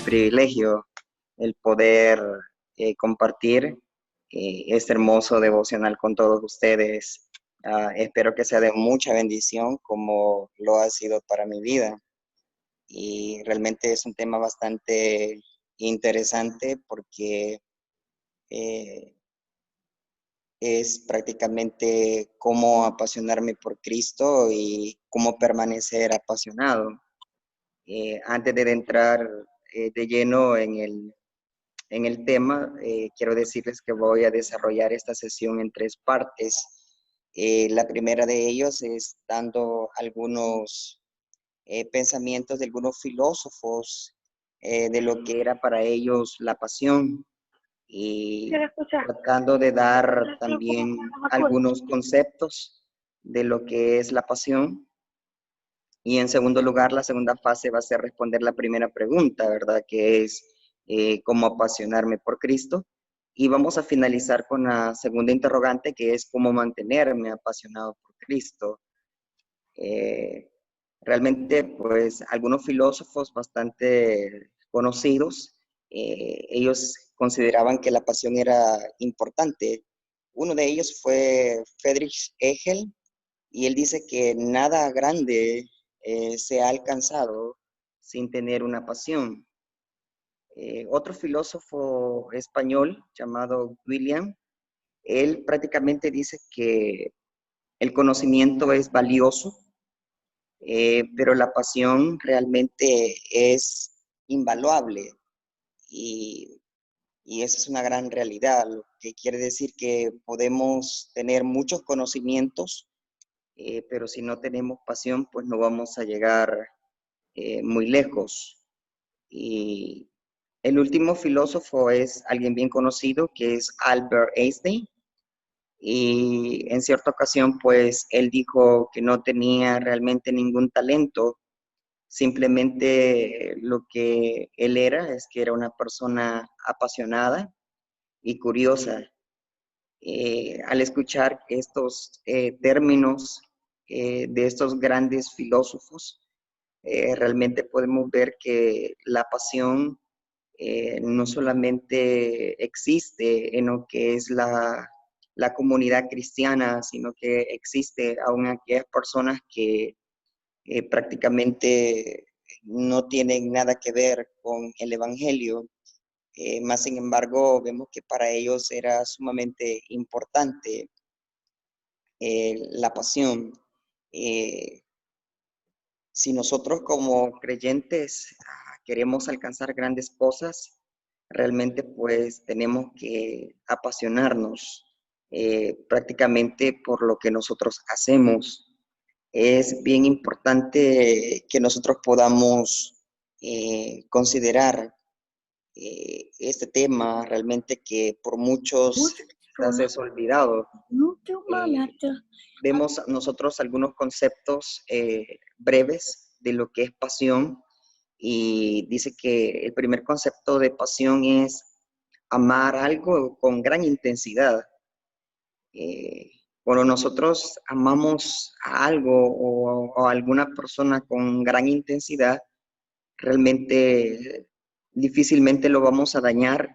privilegio el poder compartir este hermoso devocional con todos ustedes. Espero que sea de mucha bendición como lo ha sido para mi vida. Y realmente es un tema bastante interesante porque eh, es prácticamente cómo apasionarme por Cristo y cómo permanecer apasionado. Antes de entrar de lleno en el tema, quiero decirles que voy a desarrollar esta sesión en tres partes. La primera de ellos es dando algunos pensamientos de algunos filósofos de lo que era para ellos la pasión y tratando de dar también algunos conceptos de lo que es la pasión. Y en segundo lugar, la segunda fase va a ser responder la primera pregunta, ¿verdad? Que es cómo apasionarme por Cristo. Y vamos a finalizar con la segunda interrogante, que es cómo mantenerme apasionado por Cristo. Eh, Realmente, pues, algunos filósofos bastante conocidos, ellos consideraban que la pasión era importante. Uno de ellos fue Friedrich Hegel, y él dice que nada grande se ha alcanzado sin tener una pasión. Otro filósofo español llamado William, él prácticamente dice que el conocimiento es valioso, pero la pasión realmente es invaluable y, y esa es una gran realidad, lo que quiere decir que podemos tener muchos conocimientos, pero si no tenemos pasión, pues no vamos a llegar muy lejos. Y el último filósofo es alguien bien conocido, que es Albert Einstein. Y en cierta ocasión, pues él dijo que no tenía realmente ningún talento, simplemente lo que él era es que era una persona apasionada y curiosa. Al escuchar estos términos de estos grandes filósofos, realmente podemos ver que la pasión no solamente existe en lo que es la comunidad cristiana, sino que existe aún aquellas personas que prácticamente no tienen nada que ver con el Evangelio. Más sin embargo, vemos que para ellos era sumamente importante la pasión. Eh, si nosotros como creyentes queremos alcanzar grandes cosas, realmente pues tenemos que apasionarnos prácticamente por lo que nosotros hacemos. Es bien importante que nosotros podamos considerar este tema realmente que por muchos quizás es olvidado. Vemos nosotros algunos conceptos breves de lo que es pasión y dice que el primer concepto de pasión es amar algo con gran intensidad. Eh, Cuando nosotros amamos a algo o a alguna persona con gran intensidad, realmente difícilmente lo vamos a dañar,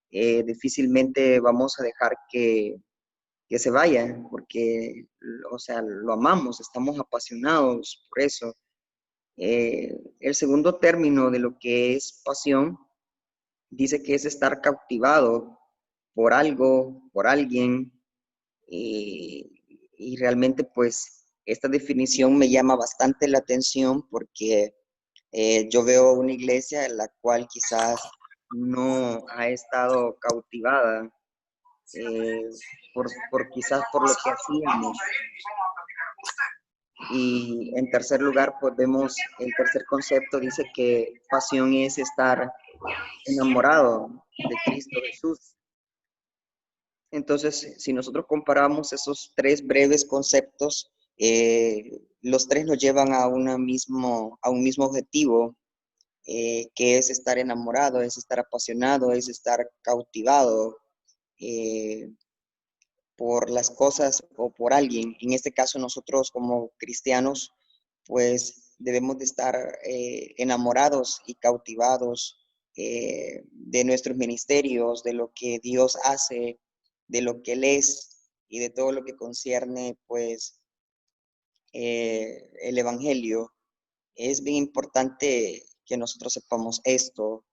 difícilmente vamos a dejar que se vaya, porque, o sea, lo amamos, estamos apasionados por eso. El segundo término de lo que es pasión dice que es estar cautivado por algo, por alguien, y realmente pues esta definición me llama bastante la atención porque yo veo una iglesia en la cual quizás no ha estado cautivada eh, quizás por lo que hacíamos. Y en tercer lugar, pues vemos el tercer concepto, dice que pasión es estar enamorado de Cristo Jesús. Entonces, si nosotros comparamos esos tres breves conceptos, los tres nos llevan a un mismo objetivo, que es estar enamorado, es estar apasionado, es estar cautivado por las cosas o por alguien. En este caso, nosotros como cristianos, pues debemos de estar enamorados y cautivados de nuestros ministerios, de lo que Dios hace, de lo que Él es y de todo lo que concierne, pues, el Evangelio. Es bien importante que nosotros sepamos esto.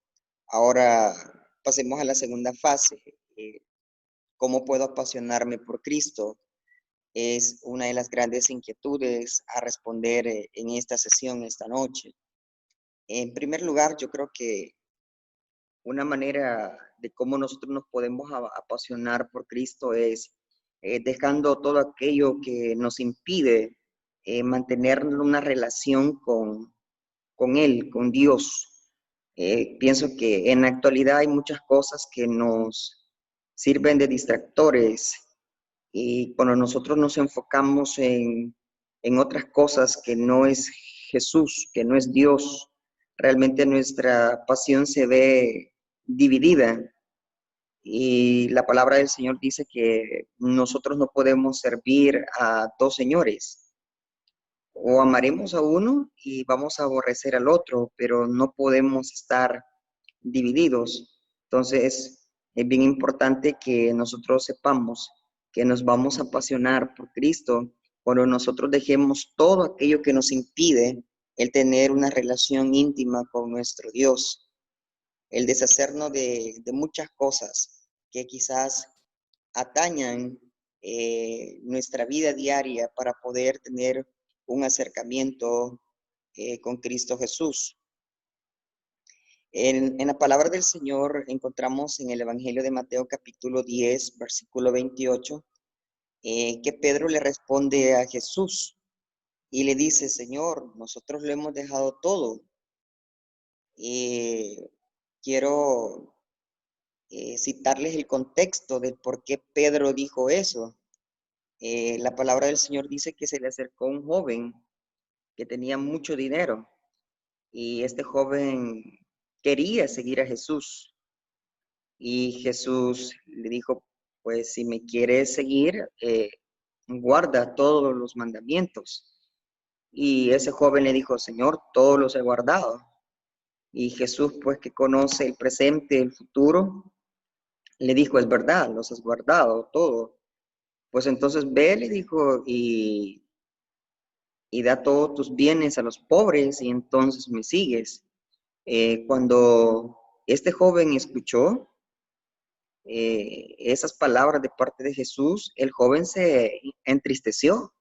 Ahora pasemos a la segunda fase. ¿Cómo puedo apasionarme por Cristo? Es una de las grandes inquietudes a responder en esta sesión, esta noche. En primer lugar, yo creo que una manera de cómo nosotros nos podemos apasionar por Cristo es dejando todo aquello que nos impide mantener una relación con Él, con Dios. Pienso que en la actualidad hay muchas cosas que nos sirven de distractores y cuando nosotros nos enfocamos en otras cosas que no es Jesús, que no es Dios, realmente nuestra pasión se ve dividida. Y la palabra del Señor dice que nosotros no podemos servir a dos señores. O amaremos a uno y vamos a aborrecer al otro, pero no podemos estar divididos. Entonces, es bien importante que nosotros sepamos que nos vamos a apasionar por Cristo cuando nosotros dejemos todo aquello que nos impide el tener una relación íntima con nuestro Dios, el deshacernos de muchas cosas que quizás atañan nuestra vida diaria para poder tener un acercamiento con Cristo Jesús. En la palabra del Señor encontramos en el Evangelio de Mateo capítulo 10, versículo 28, que Pedro le responde a Jesús y le dice, Señor, nosotros lo hemos dejado todo. Quiero citarles el contexto del por qué Pedro dijo eso. La palabra del Señor dice que se le acercó un joven que tenía mucho dinero y este joven quería seguir a Jesús. Y Jesús le dijo, pues si me quieres seguir, guarda todos los mandamientos. Y ese joven le dijo, Señor, todos los he guardado. Y Jesús, pues que conoce el presente, el futuro, le dijo, es verdad, los has guardado todo. Pues entonces ve, le dijo, y da todos tus bienes a los pobres y entonces me sigues. Cuando este joven escuchó esas palabras de parte de Jesús, el joven se entristeció.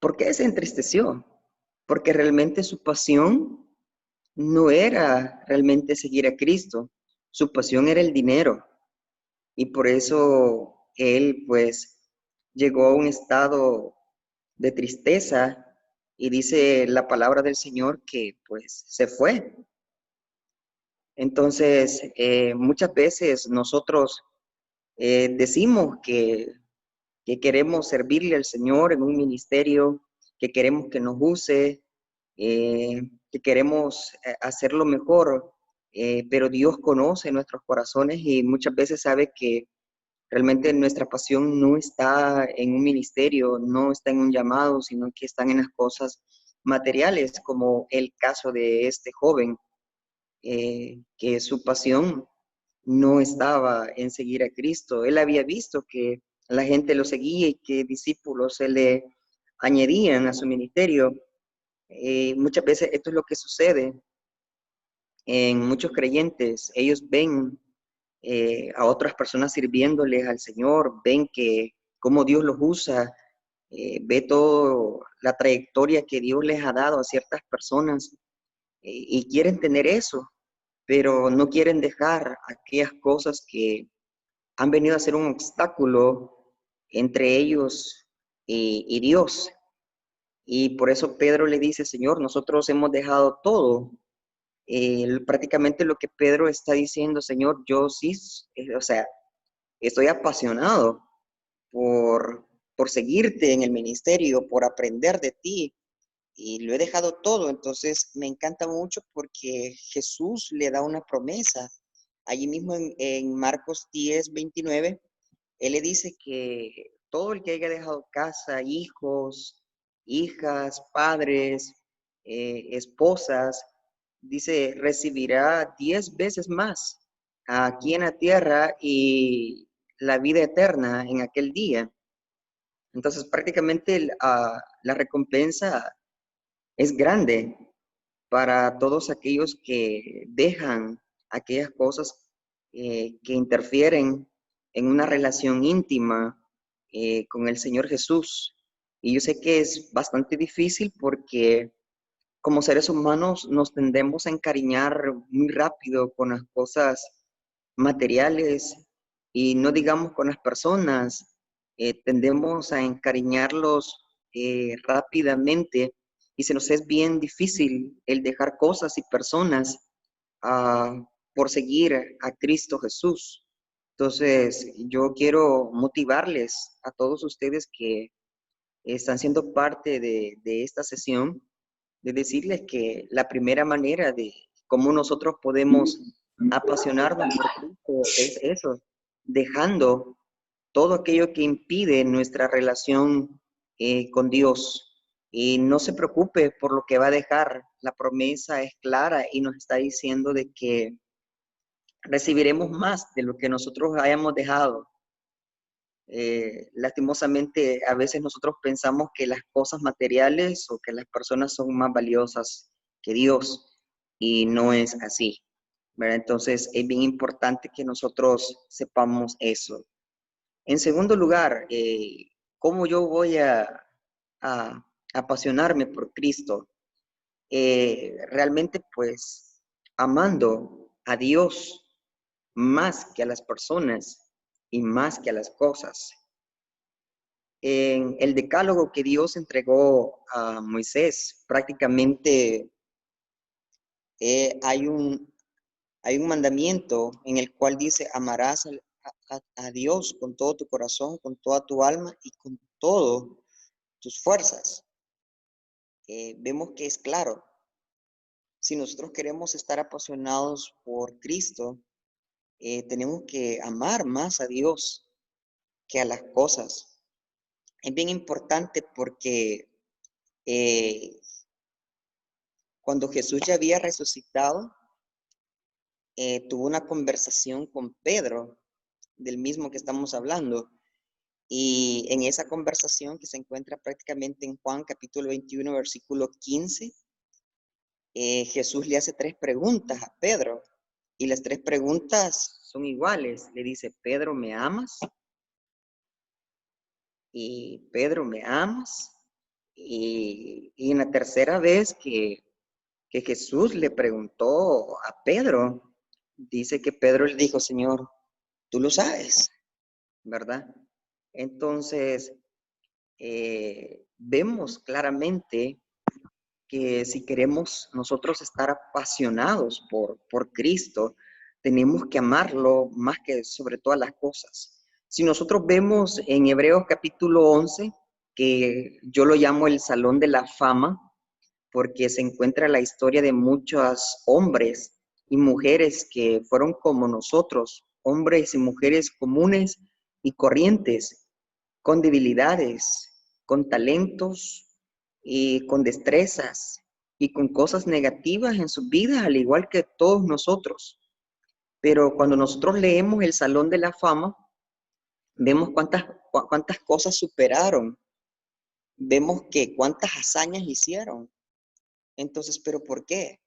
¿Por qué se entristeció? Porque realmente su pasión no era realmente seguir a Cristo, su pasión era el dinero y por eso él pues llegó a un estado de tristeza y dice la palabra del Señor que pues se fue. Entonces, muchas veces nosotros decimos que queremos servirle al Señor en un ministerio, que queremos que nos use, que queremos hacerlo mejor, pero Dios conoce nuestros corazones y muchas veces sabe que realmente nuestra pasión no está en un ministerio, no está en un llamado, sino que están en las cosas materiales, como el caso de este joven, que su pasión no estaba en seguir a Cristo. Él había visto que la gente lo seguía y que discípulos se le añadían a su ministerio. Muchas veces esto es lo que sucede en muchos creyentes. Ellos ven a otras personas sirviéndoles al Señor, ven que cómo Dios los usa, ve toda la trayectoria que Dios les ha dado a ciertas personas y quieren tener eso, pero no quieren dejar aquellas cosas que han venido a ser un obstáculo entre ellos y Dios. Y por eso Pedro le dice, Señor, nosotros hemos dejado todo. Prácticamente lo que Pedro está diciendo, Señor, yo sí, o sea, estoy apasionado por, por seguirte en el ministerio, por aprender de ti, y lo he dejado todo. Entonces me encanta mucho porque Jesús le da una promesa. Allí mismo en Marcos 10:29, Él le dice que todo el que haya dejado casa, hijos, hijas, padres, esposas, dice, recibirá 10 veces más aquí en la tierra y la vida eterna en aquel día. Entonces, prácticamente la recompensa es grande para todos aquellos que dejan aquellas cosas que interfieren en una relación íntima con el Señor Jesús. Y yo sé que es bastante difícil porque como seres humanos nos tendemos a encariñar muy rápido con las cosas materiales y no digamos con las personas, tendemos a encariñarlos rápidamente y se nos es bien difícil el dejar cosas y personas ah, por seguir a Cristo Jesús. Entonces, yo quiero motivarles a todos ustedes que están siendo parte de esta sesión, de decirles que la primera manera de cómo nosotros podemos apasionarnos por Cristo es eso, dejando todo aquello que impide nuestra relación con Dios. Y no se preocupe por lo que va a dejar. La promesa es clara y nos está diciendo de que recibiremos más de lo que nosotros hayamos dejado. Lastimosamente, a veces nosotros pensamos que las cosas materiales o que las personas son más valiosas que Dios y no es así, ¿verdad? Entonces, es bien importante que nosotros sepamos eso. En segundo lugar, ¿cómo yo voy a apasionarme por Cristo? Realmente, pues, amando a Dios más que a las personas y más que a las cosas. En el decálogo que Dios entregó a Moisés, prácticamente eh, hay un, hay un mandamiento en el cual dice, amarás a Dios con todo tu corazón, con toda tu alma y con todas tus fuerzas. Vemos que es claro, si nosotros queremos estar apasionados por Cristo, tenemos que amar más a Dios que a las cosas. Es bien importante porque eh, cuando Jesús ya había resucitado, tuvo una conversación con Pedro, del mismo que estamos hablando, y en esa conversación que se encuentra prácticamente en Juan capítulo 21, versículo 15, Jesús le hace tres preguntas a Pedro, y las tres preguntas son iguales. Le dice, Pedro, ¿me amas? Y Pedro, ¿me amas? Y en la tercera vez que Jesús le preguntó a Pedro, dice que Pedro le dijo, Señor, tú lo sabes, ¿verdad? Entonces, vemos claramente que si queremos nosotros estar apasionados por Cristo, tenemos que amarlo más que sobre todas las cosas. Si nosotros vemos en Hebreos capítulo 11, que yo lo llamo el Salón de la Fama, porque se encuentra la historia de muchos hombres y mujeres que fueron como nosotros, hombres y mujeres comunes y corrientes, con debilidades, con talentos y con destrezas y con cosas negativas en sus vidas, al igual que todos nosotros. Pero cuando nosotros leemos el Salón de la Fama, vemos cuántas cosas superaron, vemos que cuántas hazañas hicieron. Entonces, ¿pero por qué?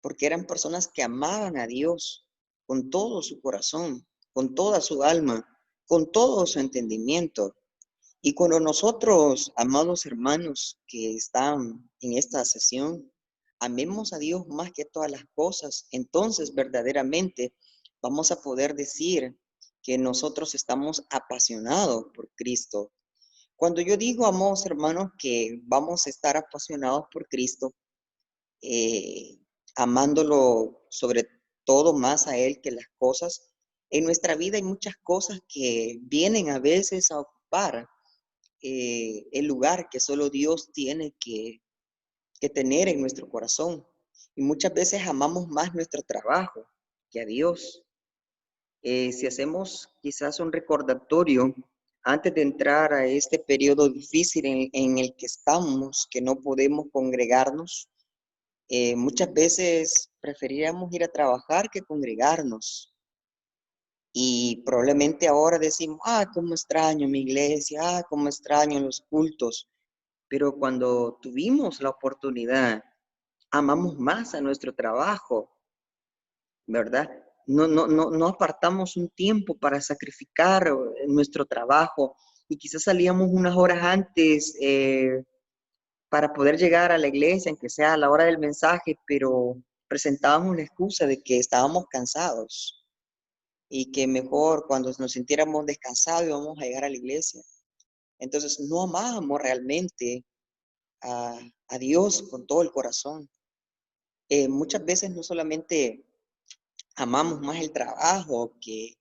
Porque eran personas que amaban a Dios con todo su corazón, con toda su alma, con todo su entendimiento. Y cuando nosotros, amados hermanos que están en esta sesión, amemos a Dios más que todas las cosas, entonces verdaderamente vamos a poder decir que nosotros estamos apasionados por Cristo. Cuando yo digo, amados hermanos, que vamos a estar apasionados por Cristo, eh, amándolo sobre todo más a Él que las cosas, en nuestra vida hay muchas cosas que vienen a veces a ocupar el lugar que solo Dios tiene que tener en nuestro corazón. Y muchas veces amamos más nuestro trabajo que a Dios. Si hacemos quizás un recordatorio antes de entrar a este periodo difícil en el que estamos, que no podemos congregarnos, Muchas veces preferiríamos ir a trabajar que congregarnos. Y probablemente ahora decimos, cómo extraño mi iglesia, cómo extraño los cultos. Pero cuando tuvimos la oportunidad, amamos más a nuestro trabajo, ¿verdad? No apartamos un tiempo para sacrificar nuestro trabajo y quizás salíamos unas horas antes para poder llegar a la iglesia, aunque sea a la hora del mensaje, pero presentábamos la excusa de que estábamos cansados y que mejor cuando nos sintiéramos descansados íbamos a llegar a la iglesia. Entonces no amábamos realmente a Dios con todo el corazón. Muchas veces no solamente amamos más el trabajo que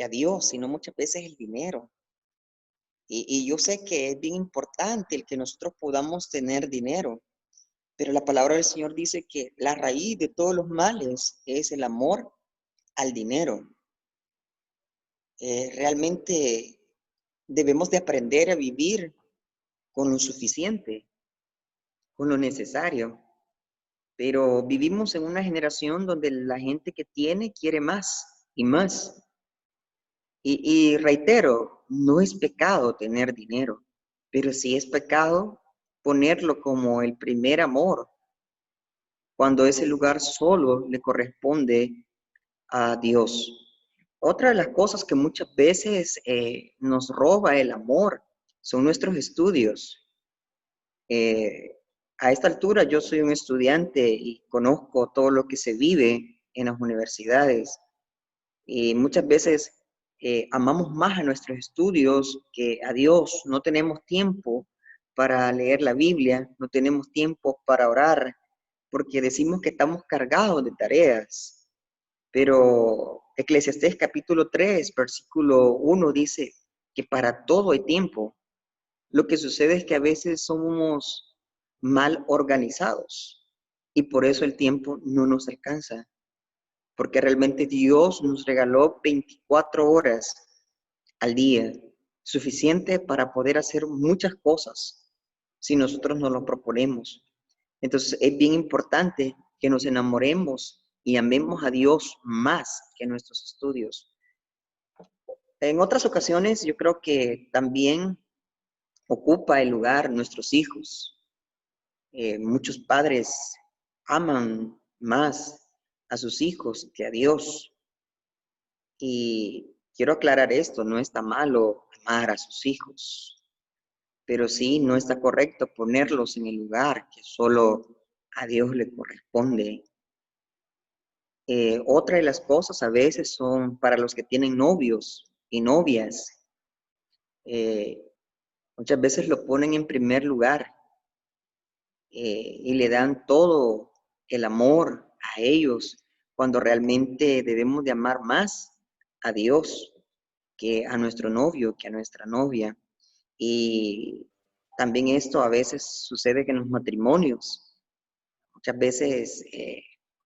a Dios, sino muchas veces el dinero. Y yo sé que es bien importante el que nosotros podamos tener dinero, pero la palabra del Señor dice que la raíz de todos los males es el amor al dinero. Realmente debemos de aprender a vivir con lo suficiente, con lo necesario, pero vivimos en una generación donde la gente que tiene quiere más y más. Y reitero, no es pecado tener dinero, pero sí es pecado ponerlo como el primer amor, cuando ese lugar solo le corresponde a Dios. Otra de las cosas que muchas veces nos roba el amor son nuestros estudios. Eh, a esta altura yo soy un estudiante y conozco todo lo que se vive en las universidades y muchas veces amamos más a nuestros estudios que a Dios. No tenemos tiempo para leer la Biblia, no tenemos tiempo para orar, porque decimos que estamos cargados de tareas. Pero Eclesiastés capítulo 3 versículo 1 dice que para todo hay tiempo. Lo que sucede es que a veces somos mal organizados y por eso el tiempo no nos alcanza, porque realmente Dios nos regaló 24 horas al día, suficiente para poder hacer muchas cosas si nosotros nos lo proponemos. Entonces es bien importante que nos enamoremos y amemos a Dios más que nuestros estudios. En otras ocasiones yo creo que también ocupa el lugar nuestros hijos. Muchos padres aman más a sus hijos que a Dios. Y quiero aclarar esto, no está malo amar a sus hijos, pero sí no está correcto ponerlos en el lugar que solo a Dios le corresponde. Otra de las cosas a veces son para los que tienen novios y novias. eh, Muchas veces lo ponen en primer lugar y le dan todo el amor a ellos, cuando realmente debemos de amar más a Dios que a nuestro novio, que a nuestra novia. Y también esto a veces sucede que en los matrimonios. Muchas veces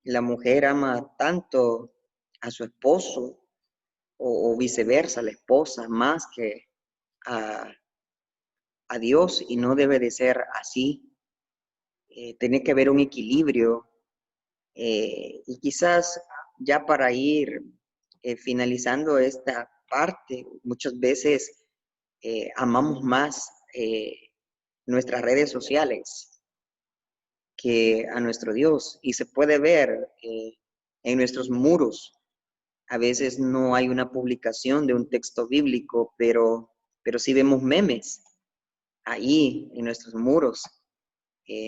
la mujer ama tanto a su esposo o viceversa, la esposa, más que a, a Dios y no debe de ser así. Tiene que haber un equilibrio y quizás ya para ir finalizando esta parte, muchas veces amamos más nuestras redes sociales que a nuestro Dios y se puede ver en nuestros muros. A veces no hay una publicación de un texto bíblico, pero sí vemos memes ahí en nuestros muros.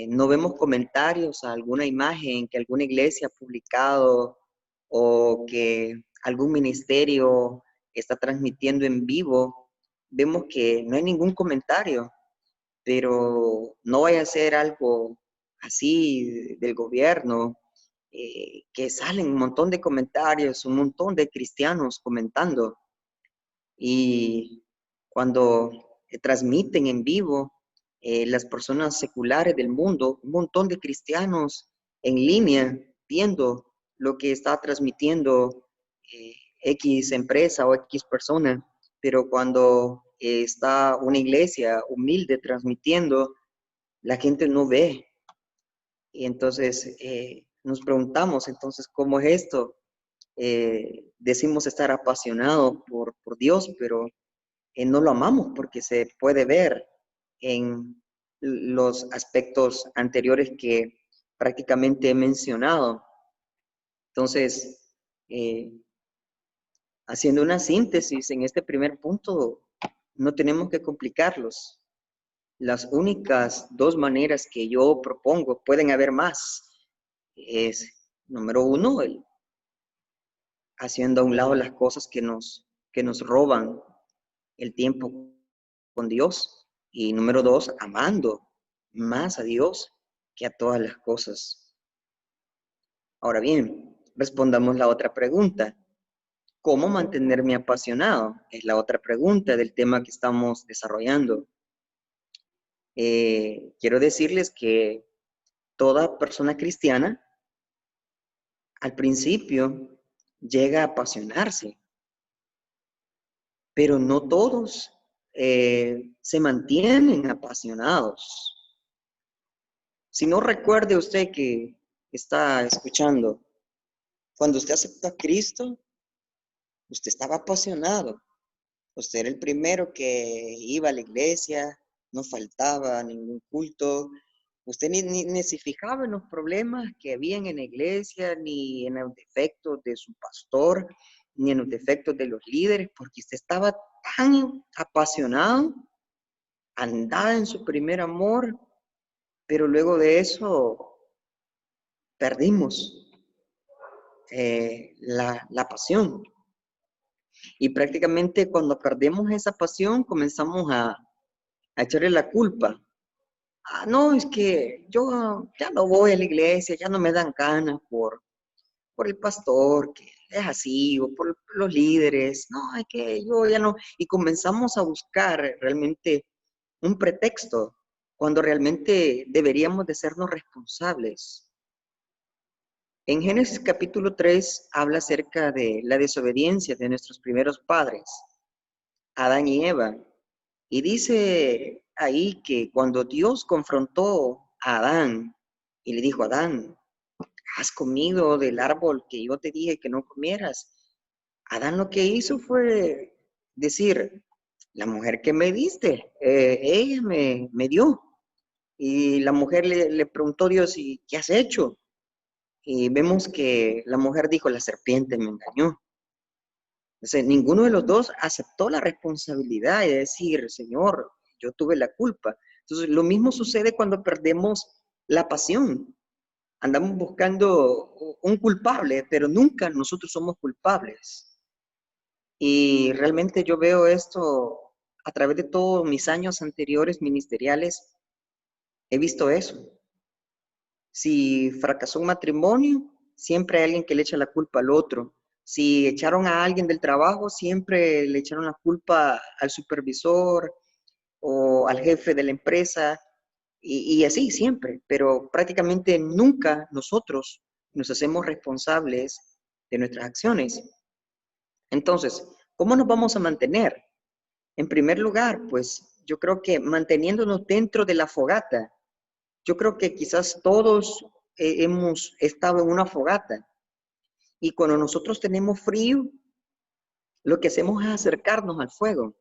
No vemos comentarios a alguna imagen que alguna iglesia ha publicado o que algún ministerio está transmitiendo en vivo. Vemos que no hay ningún comentario, pero no vaya a ser algo así del gobierno, que salen un montón de comentarios, un montón de cristianos comentando. Y cuando transmiten en vivo, las personas seculares del mundo, un montón de cristianos en línea viendo lo que está transmitiendo X empresa o X persona, pero cuando está una iglesia humilde transmitiendo, la gente no ve Y entonces nos preguntamos, entonces, ¿cómo es esto? Decimos estar apasionados por Dios, pero no lo amamos porque se puede ver en los aspectos anteriores que prácticamente he mencionado. Entonces, eh, haciendo una síntesis en este primer punto, no tenemos que complicarlos. Las únicas dos maneras que yo propongo, pueden haber más, es, número uno, haciendo a un lado las cosas que nos roban el tiempo con Dios. Y número dos, amando más a Dios que a todas las cosas. Ahora bien, respondamos la otra pregunta. ¿Cómo mantenerme apasionado? Es la otra pregunta del tema que estamos desarrollando. Quiero decirles que toda persona cristiana al principio llega a apasionarse, pero no todos se mantienen apasionados. Si no recuerde usted que está escuchando, cuando usted aceptó a Cristo, usted estaba apasionado. Usted era el primero que iba a la iglesia, no faltaba ningún culto. Usted ni se fijaba en los problemas que habían en la iglesia, ni en los defectos de su pastor, ni en los defectos de los líderes, porque usted estaba tan apasionado, andaba en su primer amor, pero luego de eso perdimos la pasión. Y prácticamente cuando perdemos esa pasión comenzamos a echarle la culpa. Ah, no, es que yo ya no voy a la iglesia, ya no me dan ganas por el pastor, que es así, o por los líderes. No, es que yo ya no. Y comenzamos a buscar realmente un pretexto, cuando realmente deberíamos de sernos responsables. En Génesis capítulo 3 habla acerca de la desobediencia de nuestros primeros padres, Adán y Eva. Y dice ahí que cuando Dios confrontó a Adán y le dijo, Adán, ¿has comido del árbol que yo te dije que no comieras? Adán lo que hizo fue decir, la mujer que me diste, ella me dio. Y la mujer le preguntó a Dios, ¿y qué has hecho? Y vemos que la mujer dijo, la serpiente me engañó. Entonces, ninguno de los dos aceptó la responsabilidad de decir, Señor, yo tuve la culpa. Entonces, lo mismo sucede cuando perdemos la pasión. Andamos buscando un culpable, pero nunca nosotros somos culpables. Y realmente yo veo esto a través de todos mis años anteriores ministeriales, he visto eso. Si fracasó un matrimonio, siempre hay alguien que le echa la culpa al otro. Si echaron a alguien del trabajo, siempre le echaron la culpa al supervisor o al jefe de la empresa y así siempre, pero prácticamente nunca nosotros nos hacemos responsables de nuestras acciones. Entonces, ¿cómo nos vamos a mantener? En primer lugar, pues yo creo que manteniéndonos dentro de la fogata. Yo creo que quizás todos hemos estado en una fogata y cuando nosotros tenemos frío, lo que hacemos es acercarnos al fuego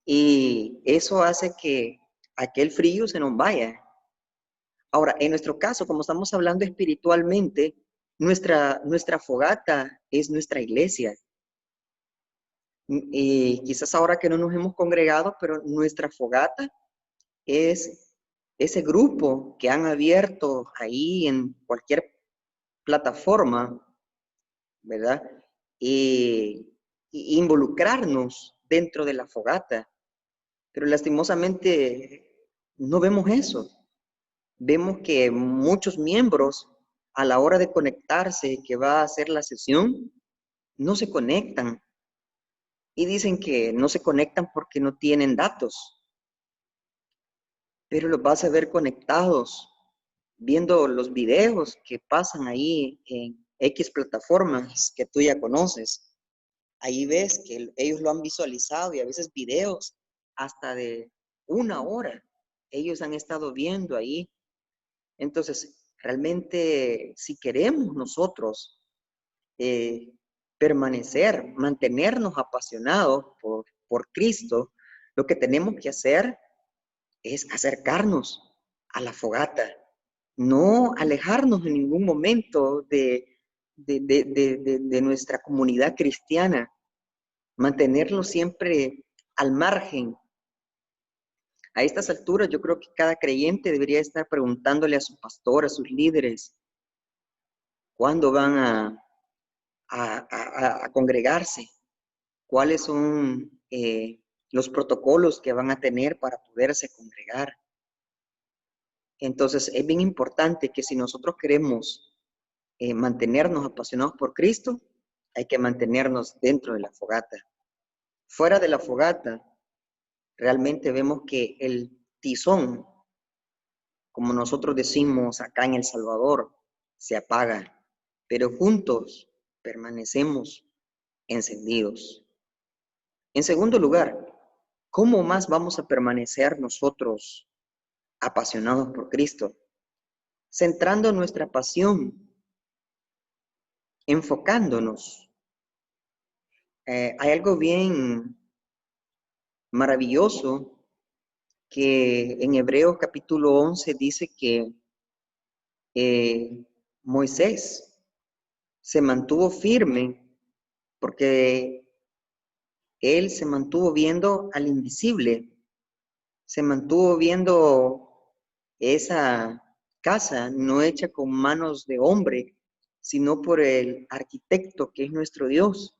y eso hace que aquel frío se nos vaya. Ahora, en nuestro caso, como estamos hablando espiritualmente, nuestra fogata es nuestra iglesia. Y quizás ahora que no nos hemos congregado, pero nuestra fogata es ese grupo que han abierto ahí en cualquier plataforma, ¿verdad? Y involucrarnos dentro de la fogata. Pero lastimosamente no vemos eso. Vemos que muchos miembros a la hora de conectarse, que va a hacer la sesión, no se conectan. Y dicen que no se conectan porque no tienen datos. Pero los vas a ver conectados, viendo los videos que pasan ahí en X plataformas que tú ya conoces. Ahí ves que ellos lo han visualizado y a veces videos hasta de 1 hora. Ellos han estado viendo ahí Entonces, realmente, si queremos nosotros permanecer, mantenernos apasionados por Cristo, lo que tenemos que hacer es acercarnos a la fogata, no alejarnos en ningún momento de nuestra comunidad cristiana, mantenerlo siempre al margen. A estas alturas yo creo que cada creyente debería estar preguntándole a su pastor, a sus líderes, cuándo van a congregarse, cuáles son los protocolos que van a tener para poderse congregar. Entonces es bien importante que si nosotros queremos mantenernos apasionados por Cristo, hay que mantenernos dentro de la fogata. Fuera de la fogata, realmente vemos que el tizón, como nosotros decimos acá en El Salvador, se apaga, pero juntos permanecemos encendidos. En segundo lugar, ¿cómo más vamos a permanecer nosotros apasionados por Cristo? Centrando nuestra pasión, enfocándonos. Hay algo bien maravilloso que en Hebreos capítulo 11 dice que Moisés se mantuvo firme porque él se mantuvo viendo al invisible, se mantuvo viendo esa casa no hecha con manos de hombre, sino por el arquitecto que es nuestro Dios.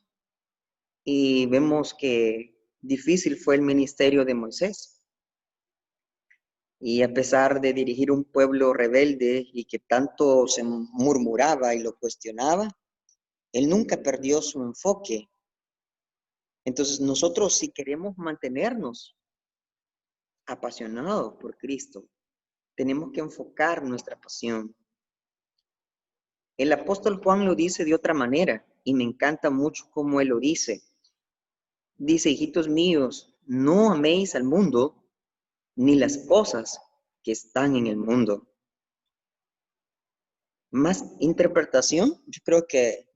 Y vemos que difícil fue el ministerio de Moisés. Y a pesar de dirigir un pueblo rebelde y que tanto se murmuraba y lo cuestionaba, él nunca perdió su enfoque. Entonces nosotros, si queremos mantenernos apasionados por Cristo, tenemos que enfocar nuestra pasión. El apóstol Juan lo dice de otra manera y me encanta mucho cómo él lo dice. Dice, hijitos míos, no améis al mundo ni las cosas que están en el mundo. Más interpretación, yo creo que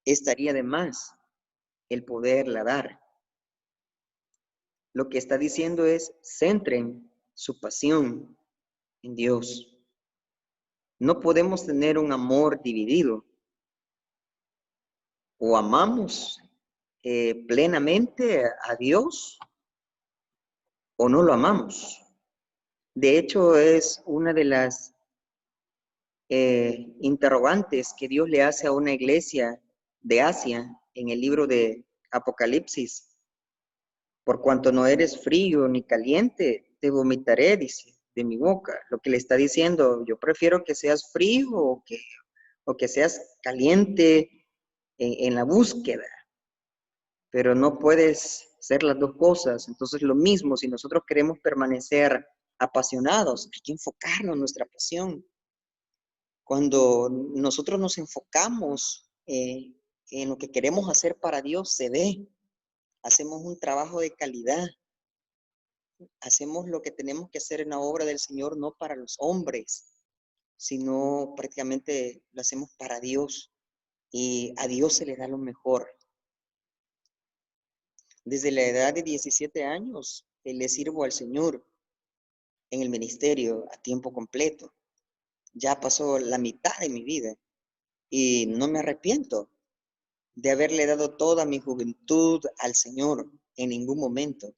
estaría de más el poderla dar. Lo que está diciendo es, centren su pasión en Dios. No podemos tener un amor dividido. O amamos plenamente a Dios o no lo amamos. De hecho, es una de las interrogantes que Dios le hace a una iglesia de Asia en el libro de Apocalipsis. Por cuanto no eres frío ni caliente, te vomitaré, dice, de mi boca. Lo que le está diciendo, yo prefiero que seas frío o que seas caliente en la búsqueda, pero no puedes ser las dos cosas. Entonces lo mismo, si nosotros queremos permanecer apasionados, hay que enfocarnos en nuestra pasión. Cuando nosotros nos enfocamos en lo que queremos hacer para Dios, se ve. Hacemos un trabajo de calidad. Hacemos lo que tenemos que hacer en la obra del Señor, no para los hombres, sino prácticamente lo hacemos para Dios. Y a Dios se le da lo mejor. Desde la edad de 17 años, le sirvo al Señor en el ministerio a tiempo completo. Ya pasó la mitad de mi vida y no me arrepiento de haberle dado toda mi juventud al Señor en ningún momento.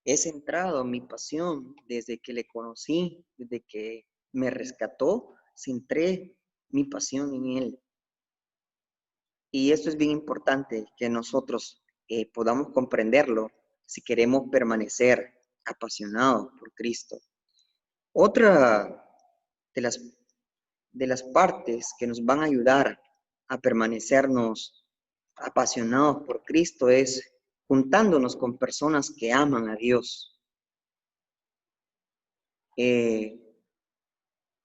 He centrado mi pasión desde que le conocí, desde que me rescató, centré mi pasión en Él. Y esto es bien importante que nosotros podamos comprenderlo si queremos permanecer apasionados por Cristo. Otra de las partes que nos van a ayudar a permanecernos apasionados por Cristo es juntándonos con personas que aman a Dios.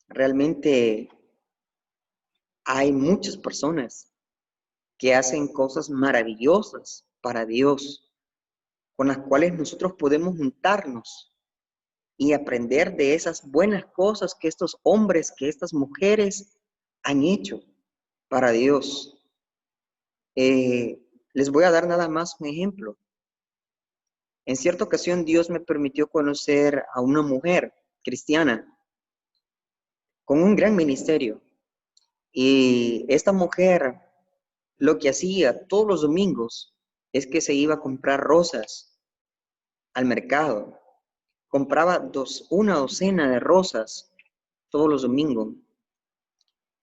Realmente hay muchas personas que hacen cosas maravillosas para Dios, con las cuales nosotros podemos juntarnos y aprender de esas buenas cosas que estos hombres, que estas mujeres han hecho para Dios. Les voy a dar nada más un ejemplo. En cierta ocasión Dios me permitió conocer a una mujer cristiana con un gran ministerio. Y esta mujer lo que hacía todos los domingos es que se iba a comprar rosas al mercado. Compraba una docena de rosas todos los domingos.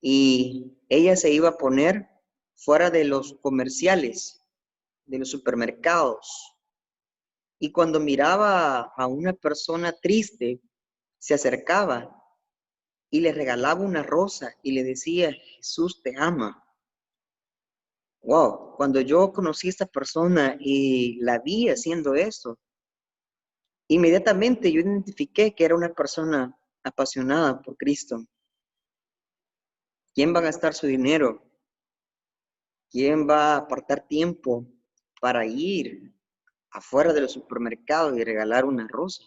Y ella se iba a poner fuera de los comerciales, de los supermercados. Y cuando miraba a una persona triste, se acercaba y le regalaba una rosa y le decía, Jesús te ama. Wow, cuando yo conocí a esta persona y la vi haciendo esto, inmediatamente yo identifiqué que era una persona apasionada por Cristo. ¿Quién va a gastar su dinero? ¿Quién va a apartar tiempo para ir afuera de los supermercados y regalar una rosa?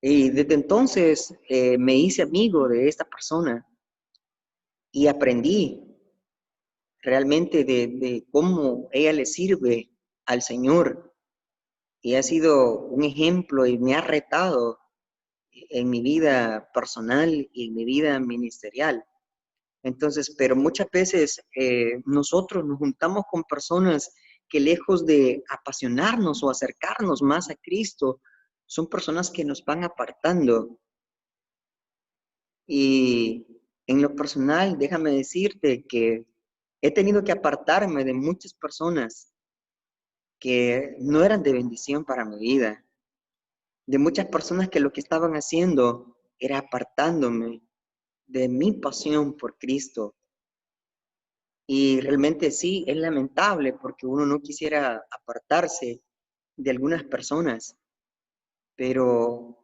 Y desde entonces me hice amigo de esta persona y aprendí realmente de cómo ella le sirve al Señor. Y ha sido un ejemplo y me ha retado en mi vida personal y en mi vida ministerial. Entonces, pero muchas veces nosotros nos juntamos con personas que lejos de apasionarnos o acercarnos más a Cristo, son personas que nos van apartando. Y en lo personal, déjame decirte que he tenido que apartarme de muchas personas que no eran de bendición para mi vida, de muchas personas que lo que estaban haciendo era apartándome de mi pasión por Cristo. Y realmente sí, es lamentable porque uno no quisiera apartarse de algunas personas, pero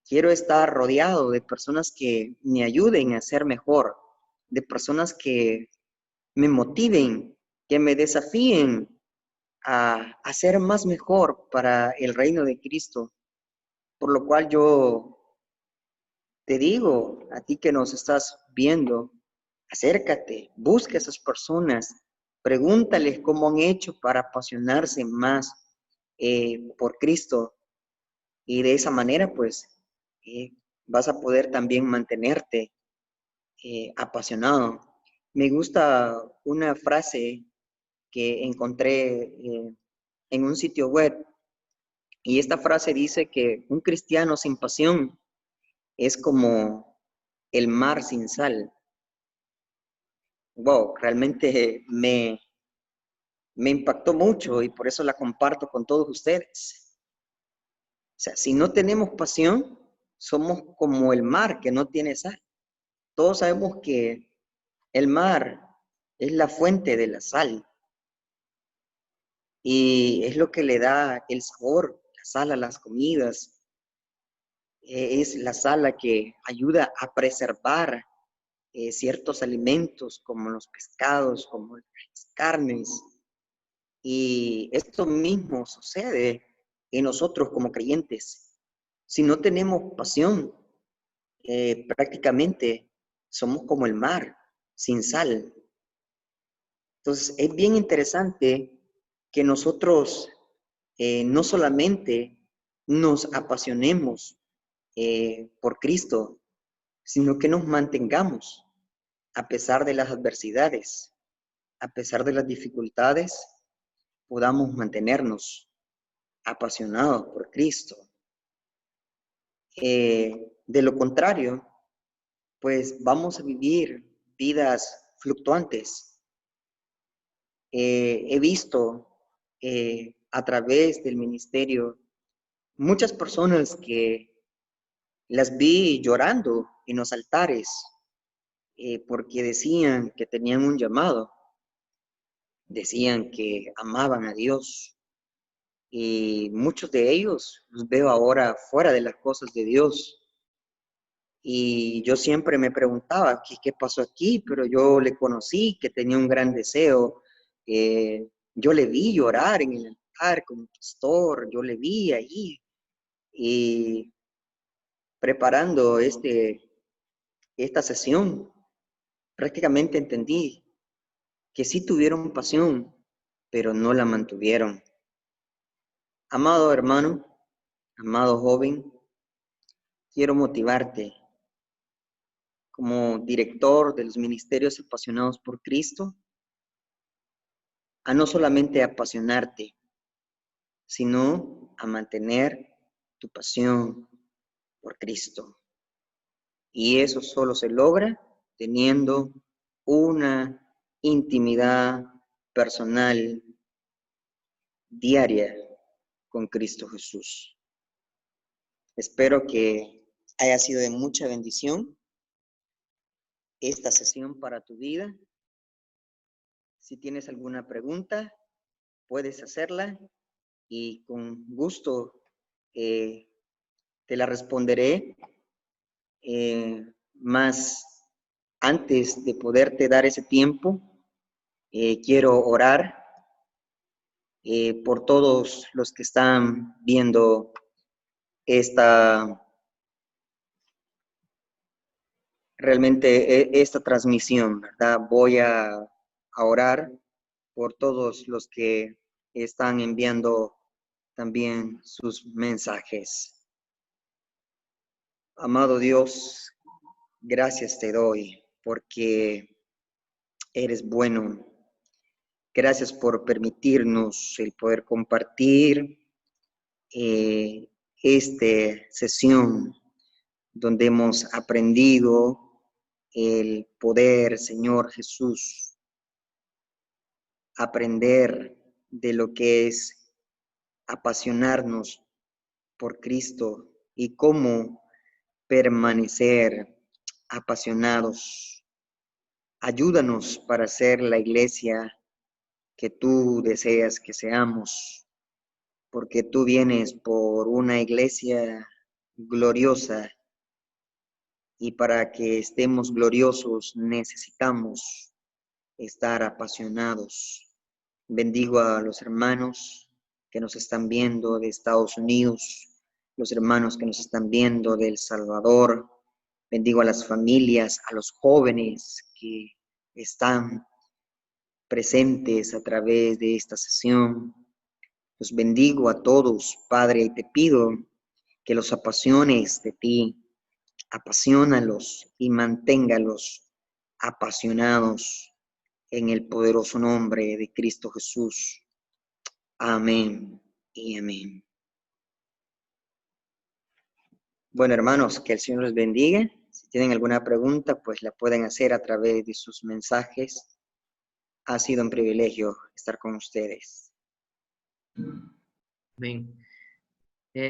quiero estar rodeado de personas que me ayuden a ser mejor, de personas que me motiven, que me desafíen a ser más mejor para el reino de Cristo. Por lo cual yo te digo, a ti que nos estás viendo, acércate, busca a esas personas, pregúntales cómo han hecho para apasionarse más por Cristo y de esa manera pues eh, vas a poder también mantenerte apasionado. Me gusta una frase que encontré en un sitio web y esta frase dice que un cristiano sin pasión es como el mar sin sal. Wow, realmente me impactó mucho y por eso la comparto con todos ustedes. O sea, si no tenemos pasión, somos como el mar que no tiene sal. Todos sabemos que el mar es la fuente de la sal y es lo que le da el sabor, la sal a las comidas. Es la sal la que ayuda a preservar ciertos alimentos como los pescados, como las carnes. Y esto mismo sucede en nosotros como creyentes. Si no tenemos pasión, prácticamente somos como el mar, sin sal. Entonces, es bien interesante que nosotros no solamente nos apasionemos por Cristo, sino que nos mantengamos a pesar de las adversidades, a pesar de las dificultades, podamos mantenernos apasionados por Cristo. De lo contrario, pues vamos a vivir vidas fluctuantes. He visto a través del ministerio muchas personas que las vi llorando en los altares porque decían que tenían un llamado, decían que amaban a Dios y muchos de ellos los veo ahora fuera de las cosas de Dios. Y yo siempre me preguntaba, ¿qué pasó aquí? Pero yo le conocí, que tenía un gran deseo. Yo le vi llorar en el altar como pastor, yo le vi ahí. Y preparando esta sesión, prácticamente entendí que sí tuvieron pasión, pero no la mantuvieron. Amado hermano, amado joven, quiero motivarte como director de los ministerios apasionados por Cristo a no solamente apasionarte, sino a mantener tu pasión por Cristo. Y eso solo se logra teniendo una intimidad personal diaria con Cristo Jesús. Espero que haya sido de mucha bendición esta sesión para tu vida. Si tienes alguna pregunta, puedes hacerla y con gusto te la responderé. Más antes de poderte dar ese tiempo, quiero orar por todos los que están viendo esta transmisión, ¿verdad? Voy a orar por todos los que están enviando también sus mensajes. Amado Dios, gracias te doy porque eres bueno. Gracias por permitirnos el poder compartir esta sesión donde hemos aprendido el poder, Señor Jesús, aprender de lo que es apasionarnos por Cristo y cómo permanecer apasionados. Ayúdanos para ser la iglesia que tú deseas que seamos, porque tú vienes por una iglesia gloriosa y para que estemos gloriosos necesitamos estar apasionados. Bendigo a los hermanos que nos están viendo de Estados Unidos, los hermanos que nos están viendo de El Salvador. Bendigo a las familias, a los jóvenes que están presentes a través de esta sesión. Los bendigo a todos, Padre, y te pido que los apasiones de ti, apasionalos y manténgalos apasionados en el poderoso nombre de Cristo Jesús. Amén y amén. Bueno, hermanos, que el Señor los bendiga. Si tienen alguna pregunta, pues la pueden hacer a través de sus mensajes. Ha sido un privilegio estar con ustedes. Bien.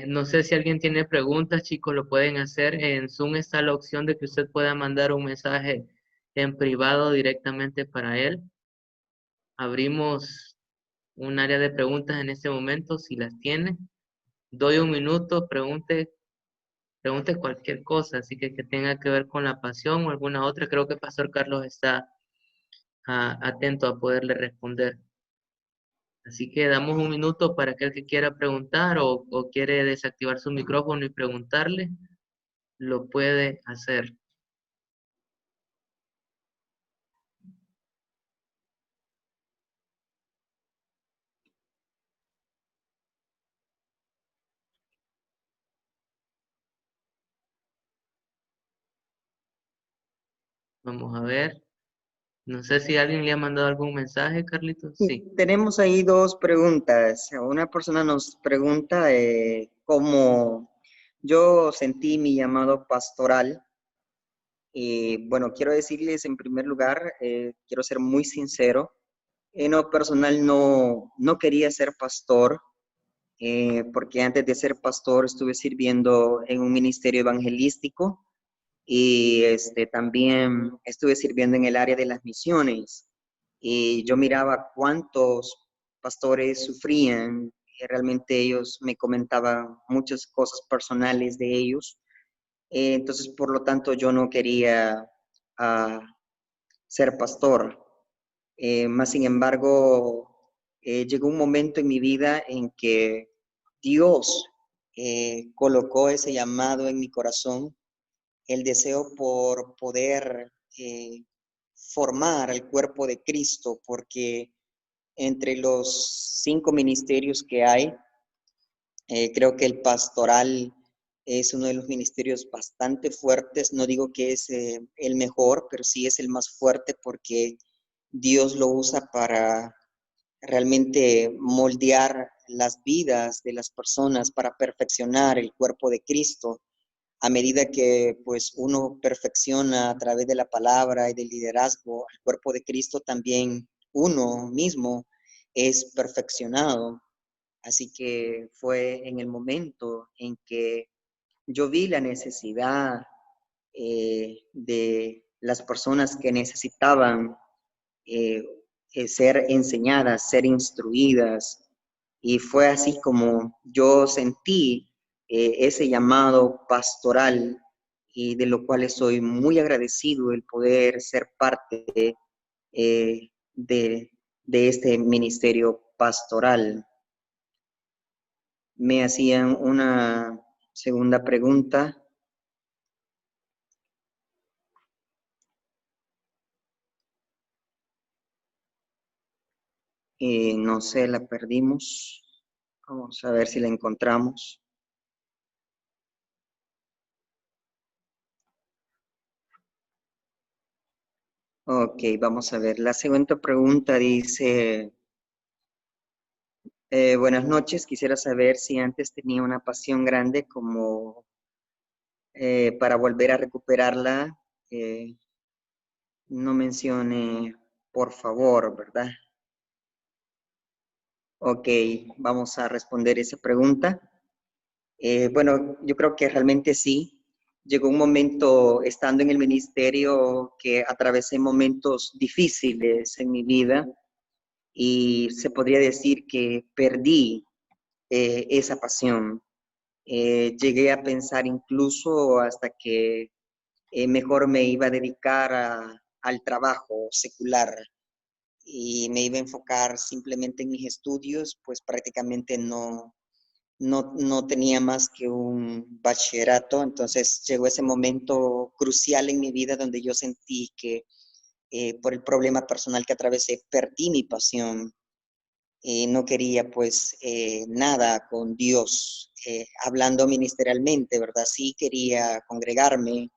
No sé si alguien tiene preguntas, chicos, lo pueden hacer. En Zoom está la opción de que usted pueda mandar un mensaje en privado directamente para él. Abrimos un área de preguntas en este momento, si las tiene. Doy un minuto, pregunte cualquier cosa, así que tenga que ver con la pasión o alguna otra. Creo que Pastor Carlos está atento a poderle responder. Así que damos un minuto para aquel que quiera preguntar o quiere desactivar su micrófono y preguntarle, lo puede hacer. Vamos a ver. No sé si alguien le ha mandado algún mensaje, Carlitos. Sí. Tenemos ahí dos preguntas. Una persona nos pregunta cómo yo sentí mi llamado pastoral. Bueno, quiero decirles en primer lugar, quiero ser muy sincero. En lo personal no quería ser pastor, porque antes de ser pastor estuve sirviendo en un ministerio evangelístico y también estuve sirviendo en el área de las misiones. Y yo miraba cuántos pastores sufrían, y realmente ellos me comentaban muchas cosas personales de ellos. Entonces, por lo tanto, yo no quería ah, ser pastor. Más sin embargo, llegó un momento en mi vida en que Dios colocó ese llamado en mi corazón, el deseo por poder formar el cuerpo de Cristo, porque entre los 5 ministerios que hay, creo que el pastoral es uno de los ministerios bastante fuertes. No digo que es el mejor, pero sí es el más fuerte porque Dios lo usa para realmente moldear las vidas de las personas, para perfeccionar el cuerpo de Cristo. A medida que pues uno perfecciona a través de la palabra y del liderazgo al cuerpo de Cristo, también uno mismo es perfeccionado. Así que fue en el momento en que yo vi la necesidad de las personas que necesitaban eh, ser enseñadas, ser instruidas. Y fue así como yo sentí ese llamado pastoral y de lo cual estoy muy agradecido el poder ser parte de este ministerio pastoral. Me hacían una segunda pregunta. No sé, la perdimos. Vamos a ver si la encontramos. Ok, vamos a ver. La segunda pregunta dice, buenas noches, quisiera saber si antes tenía una pasión grande como para volver a recuperarla. eh, no mencione, por favor, ¿verdad? Ok, vamos a responder esa pregunta. Bueno, yo creo que realmente sí. Llegó un momento estando en el ministerio que atravesé momentos difíciles en mi vida y se podría decir que perdí esa pasión. Llegué a pensar incluso hasta que mejor me iba a dedicar al trabajo secular y me iba a enfocar simplemente en mis estudios, pues prácticamente no tenía más que un bachillerato. Entonces llegó ese momento crucial en mi vida donde yo sentí que por el problema personal que atravesé perdí mi pasión. No quería pues nada con Dios, hablando ministerialmente, ¿verdad? Sí quería congregarme,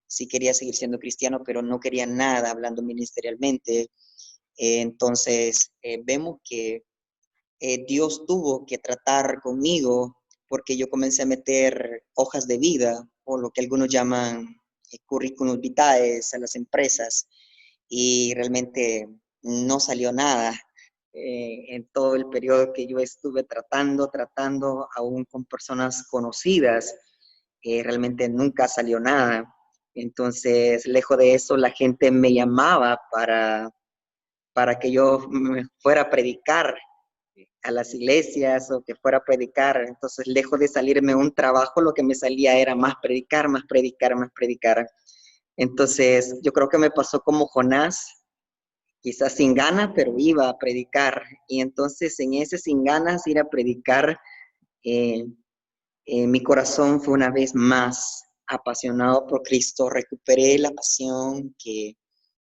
sí quería seguir siendo cristiano, pero no quería nada hablando ministerialmente. Entonces vemos que Dios tuvo que tratar conmigo porque yo comencé a meter hojas de vida o lo que algunos llaman currículum vitae a las empresas y realmente no salió nada. En todo el periodo que yo estuve tratando aún con personas conocidas, realmente nunca salió nada. Entonces, lejos de eso, la gente me llamaba para que yo me fuera a predicar a las iglesias o que fuera a predicar. Entonces, lejos de salirme un trabajo, lo que me salía era más predicar, más predicar, más predicar. Entonces, yo creo que me pasó como Jonás, quizás sin ganas, pero iba a predicar. Y entonces, en ese sin ganas, ir a predicar, eh, mi corazón fue una vez más apasionado por Cristo. Recuperé la pasión que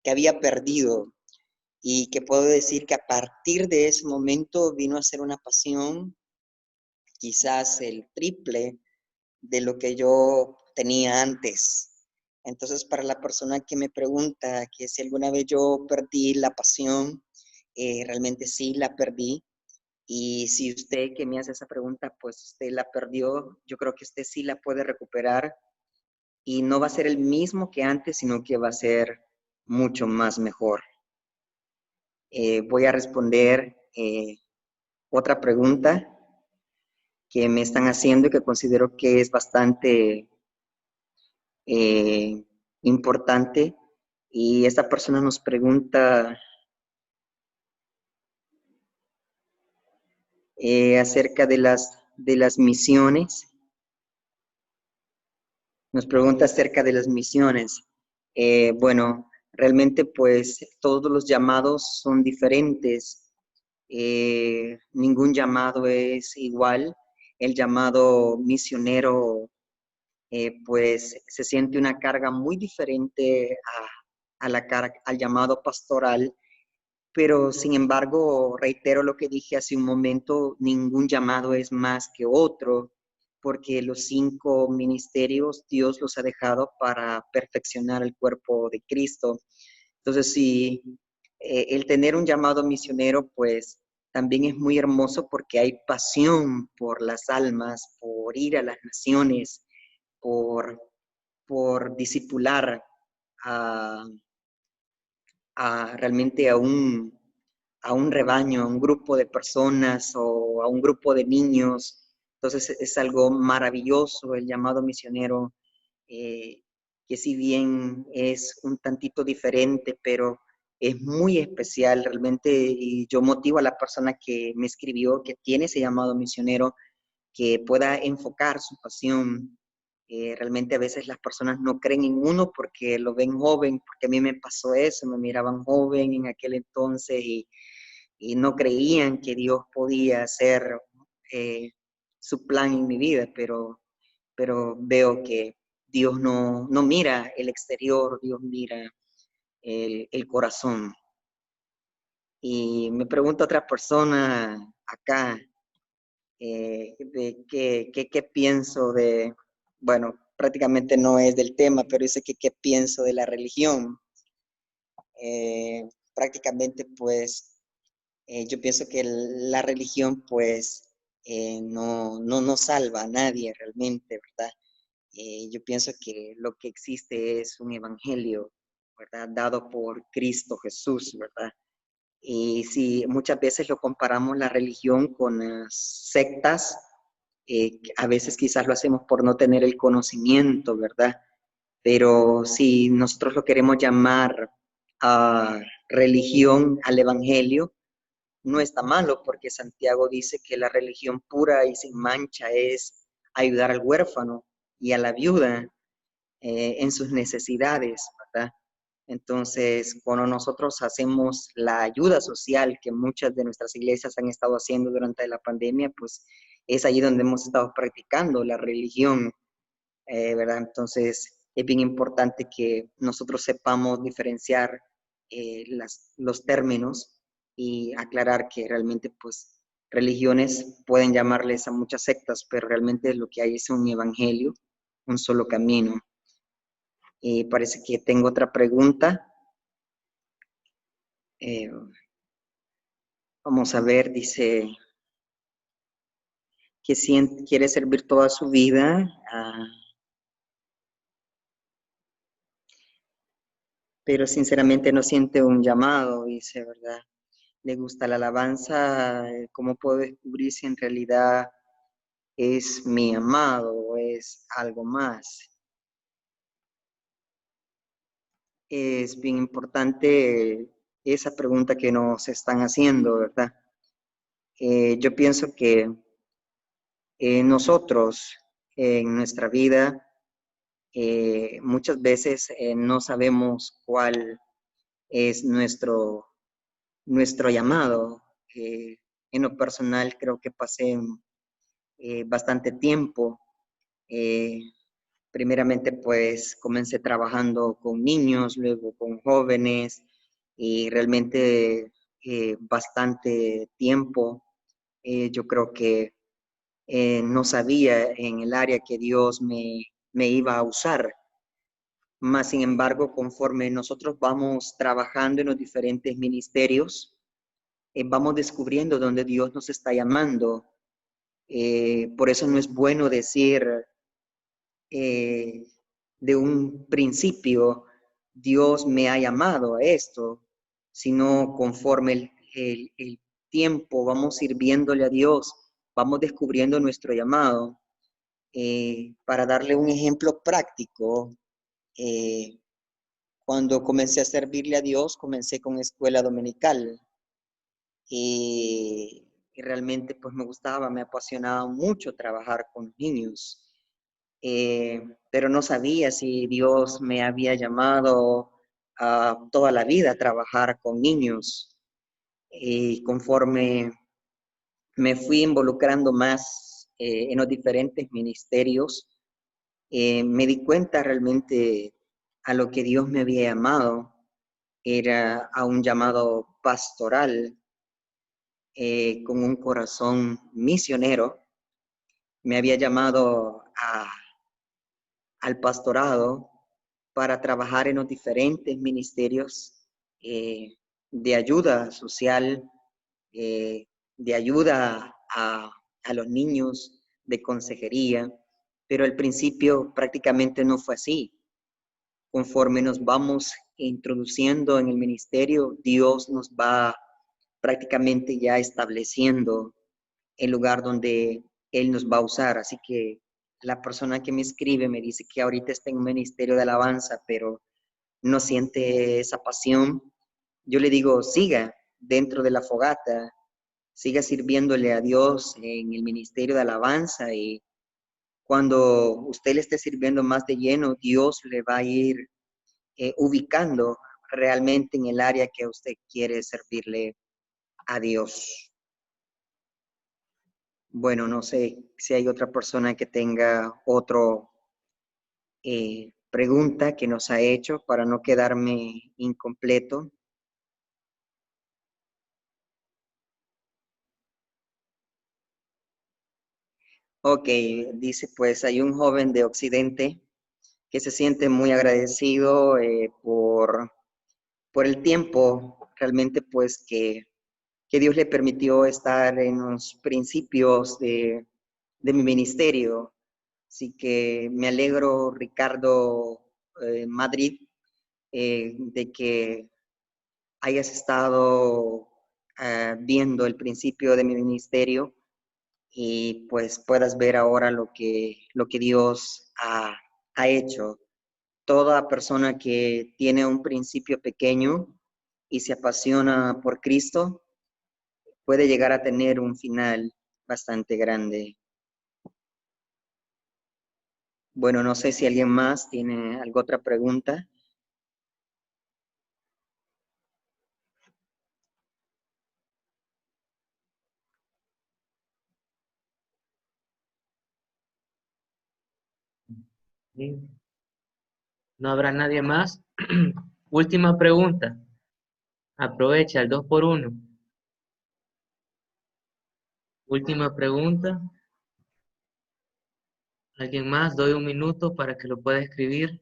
había perdido y que puedo decir que a partir de ese momento vino a ser una pasión quizás el triple de lo que yo tenía antes. Entonces, para la persona que me pregunta que si alguna vez yo perdí la pasión, realmente sí la perdí. Y si usted que me hace esa pregunta, pues usted la perdió, yo creo que usted sí la puede recuperar y no va a ser el mismo que antes, sino que va a ser mucho más mejor. Voy a responder otra pregunta que me están haciendo y que considero que es bastante eh, importante. Y esta persona nos pregunta acerca de las misiones. Nos pregunta acerca de las misiones. Bueno, realmente pues todos los llamados son diferentes. Ningún llamado es igual. el llamado misionero, pues se siente una carga muy diferente al llamado pastoral, pero sin embargo, reitero lo que dije hace un momento, ningún llamado es más que otro, porque los 5 ministerios Dios los ha dejado para perfeccionar el cuerpo de Cristo. Entonces, sí, el tener un llamado misionero, pues también es muy hermoso porque hay pasión por las almas, por ir a las naciones, por, por discipular a, realmente a un rebaño, a un grupo de personas o a un grupo de niños. Entonces es algo maravilloso el llamado misionero, eh, que si bien es un tantito diferente, pero es muy especial realmente, y yo motivo a la persona que me escribió, que tiene ese llamado misionero, que pueda enfocar su pasión. Realmente a veces las personas no creen en uno porque lo ven joven, porque a mí me pasó eso, me miraban joven en aquel entonces y no creían que Dios podía hacer eh, su plan en mi vida, pero veo que Dios no mira el exterior, Dios mira el corazón. Y me pregunta otra persona acá, de qué pienso de, bueno, prácticamente no es del tema, pero dice que qué pienso de la religión. Prácticamente, pues, yo pienso que la religión, pues, no salva a nadie realmente, ¿verdad? Yo pienso que lo que existe es un evangelio, ¿verdad? Dado por Cristo Jesús, ¿verdad? Y si muchas veces lo comparamos la religión con sectas, a veces quizás lo hacemos por no tener el conocimiento, ¿verdad? Pero si nosotros lo queremos llamar a religión, al evangelio, no está malo, porque Santiago dice que la religión pura y sin mancha es ayudar al huérfano y a la viuda en sus necesidades, ¿verdad? Entonces, cuando nosotros hacemos la ayuda social que muchas de nuestras iglesias han estado haciendo durante la pandemia, pues es allí donde hemos estado practicando la religión, ¿verdad? Entonces, es bien importante que nosotros sepamos diferenciar los términos y aclarar que realmente, pues, religiones pueden llamarles a muchas sectas, pero realmente lo que hay es un evangelio, un solo camino. Y parece que tengo otra pregunta. Eh, Vamos a ver, dice que quiere servir toda su vida, pero sinceramente no siente un llamado, dice, ¿verdad? Le gusta la alabanza, ¿cómo puedo descubrir si en realidad es mi amado o es algo más? Es bien importante esa pregunta que nos están haciendo, ¿verdad? Yo pienso que nosotros en nuestra vida muchas veces no sabemos cuál es nuestro llamado. En lo personal creo que pasé bastante tiempo. Eh, Primeramente pues comencé trabajando con niños, luego con jóvenes y realmente bastante tiempo. Yo creo que no sabía en el área que Dios me iba a usar. Más sin embargo, conforme nosotros vamos trabajando en los diferentes ministerios, vamos descubriendo dónde Dios nos está llamando. Por eso no es bueno decir eh, de un principio, Dios me ha llamado a esto, sino conforme el tiempo vamos sirviéndole a Dios, vamos descubriendo nuestro llamado. Para darle un ejemplo práctico, eh, cuando comencé a servirle a Dios, comencé con escuela dominical y realmente pues me gustaba, me apasionaba mucho trabajar con niños, pero no sabía si Dios me había llamado a toda la vida a trabajar con niños. Y conforme me fui involucrando más en los diferentes ministerios, me di cuenta realmente a lo que Dios me había llamado, era a un llamado pastoral, con un corazón misionero. Me había llamado al pastorado para trabajar en los diferentes ministerios, de ayuda social, de ayuda a los niños, de consejería, pero al principio prácticamente no fue así. Conforme nos vamos introduciendo en el ministerio, Dios nos va prácticamente ya estableciendo el lugar donde Él nos va a usar. Así que la persona que me escribe me dice que ahorita está en un ministerio de alabanza, pero no siente esa pasión. Yo le digo, siga dentro de la fogata, siga sirviéndole a Dios en el ministerio de alabanza, y cuando usted le esté sirviendo más de lleno, Dios le va a ir ubicando realmente en el área que usted quiere servirle a Dios. Bueno, no sé si hay otra persona que tenga otro pregunta que nos ha hecho para no quedarme incompleto. Ok, dice pues hay un joven de Occidente que se siente muy agradecido por el tiempo realmente pues que Dios le permitió estar en los principios de mi ministerio. Así que me alegro, Ricardo Madrid, de que hayas estado viendo el principio de mi ministerio y pues puedas ver ahora lo que Dios ha hecho. Toda persona que tiene un principio pequeño y se apasiona por Cristo puede llegar a tener un final bastante grande. Bueno, no sé si alguien más tiene alguna otra pregunta. ¿Sí? ¿No habrá nadie más? Última pregunta. Aprovecha el 2 por 1. Última pregunta. ¿Alguien más? Doy un minuto para que lo pueda escribir.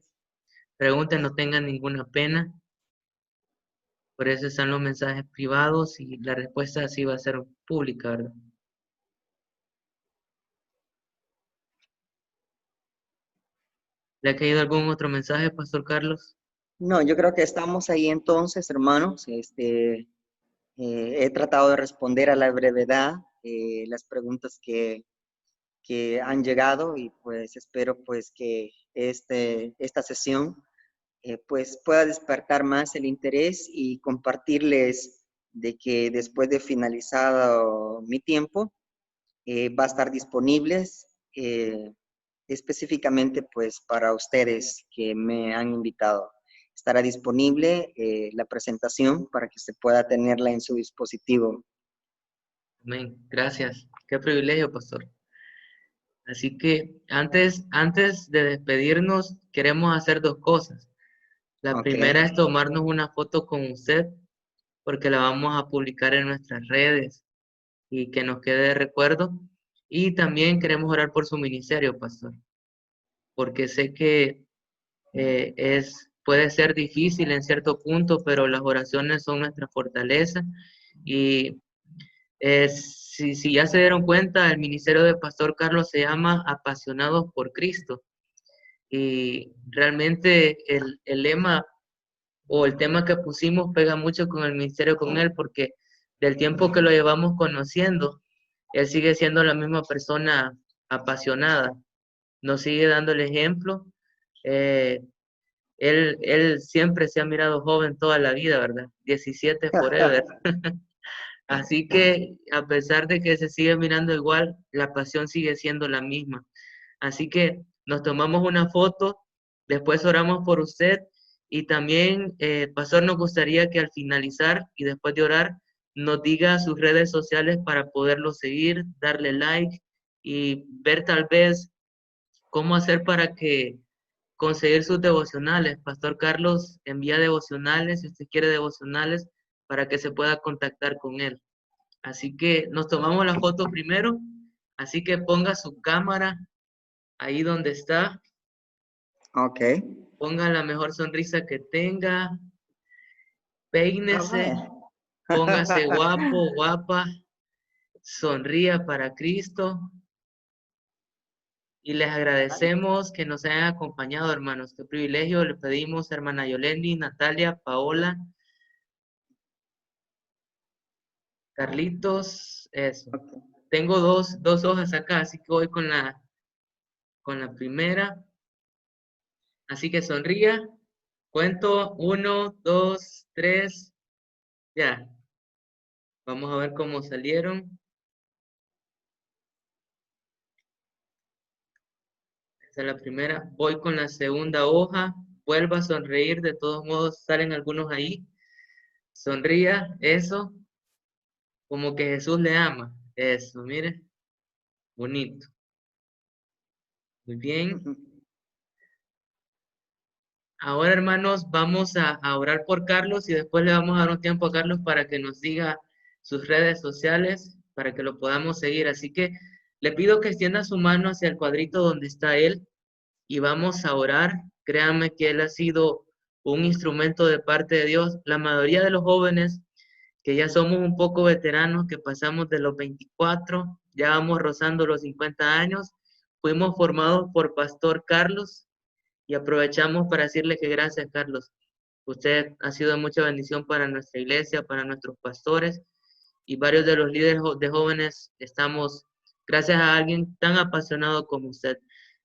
Pregunten, no tengan ninguna pena. Por eso están los mensajes privados y la respuesta sí va a ser pública, ¿verdad? ¿Le ha caído algún otro mensaje, Pastor Carlos? No, yo creo que estamos ahí entonces, hermanos. He tratado de responder a la brevedad las preguntas que han llegado, y pues espero pues que esta sesión pues pueda despertar más el interés y compartirles de que después de finalizado mi tiempo va a estar disponibles específicamente pues para ustedes que me han invitado. Estará disponible la presentación para que se pueda tenerla en su dispositivo. Amén. Gracias. Qué privilegio, Pastor. Así que antes de despedirnos, queremos hacer dos cosas. La Ok. primera es tomarnos una foto con usted, porque la vamos a publicar en nuestras redes y que nos quede de recuerdo. Y también queremos orar por su ministerio, Pastor, porque sé que puede ser difícil en cierto punto, pero las oraciones son nuestra fortaleza. Y si ya se dieron cuenta, el ministerio de Pastor Carlos se llama Apasionados por Cristo. Y realmente el lema o el tema que pusimos pega mucho con el ministerio con él, porque del tiempo que lo llevamos conociendo, él sigue siendo la misma persona apasionada, nos sigue dando el ejemplo. Eh, él siempre se ha mirado joven toda la vida, ¿verdad? 17 forever. Así que a pesar de que se sigue mirando igual, la pasión sigue siendo la misma. Así que nos tomamos una foto, después oramos por usted y también, Pastor, nos gustaría que al finalizar y después de orar, nos diga sus redes sociales para poderlo seguir, darle like y ver tal vez cómo hacer para que conseguir sus devocionales. Pastor Carlos envía devocionales, si usted quiere devocionales, para que se pueda contactar con él. Así que nos tomamos la foto primero, así que ponga su cámara ahí donde está, Ok. ponga la mejor sonrisa que tenga, Ah, peínese, vaya. póngase guapo, guapa, sonría para Cristo. Y les agradecemos que nos hayan acompañado, hermanos. Qué privilegio. Le pedimos, hermana Yolendi, Natalia, Paola, Carlitos, eso. Ok. Tengo dos hojas acá, así que voy con la primera. Así que sonría. Cuento, 1, 2, 3, ya. Vamos a ver cómo salieron. Esa es la primera. Voy con la segunda hoja. Vuelva a sonreír. De todos modos, salen algunos ahí. Sonría, eso. Como que Jesús le ama. Eso, mire. Bonito. Muy bien. Ahora, hermanos, vamos a orar por Carlos y después le vamos a dar un tiempo a Carlos para que nos diga sus redes sociales, para que lo podamos seguir. Así que le pido que extienda su mano hacia el cuadrito donde está él y vamos a orar. Créanme que él ha sido un instrumento de parte de Dios. La mayoría de los jóvenes que ya somos un poco veteranos, que pasamos de los 24, ya vamos rozando los 50 años, fuimos formados por Pastor Carlos y aprovechamos para decirle que gracias, Carlos. Usted ha sido de mucha bendición para nuestra iglesia, para nuestros pastores y varios de los líderes de jóvenes estamos gracias a alguien tan apasionado como usted.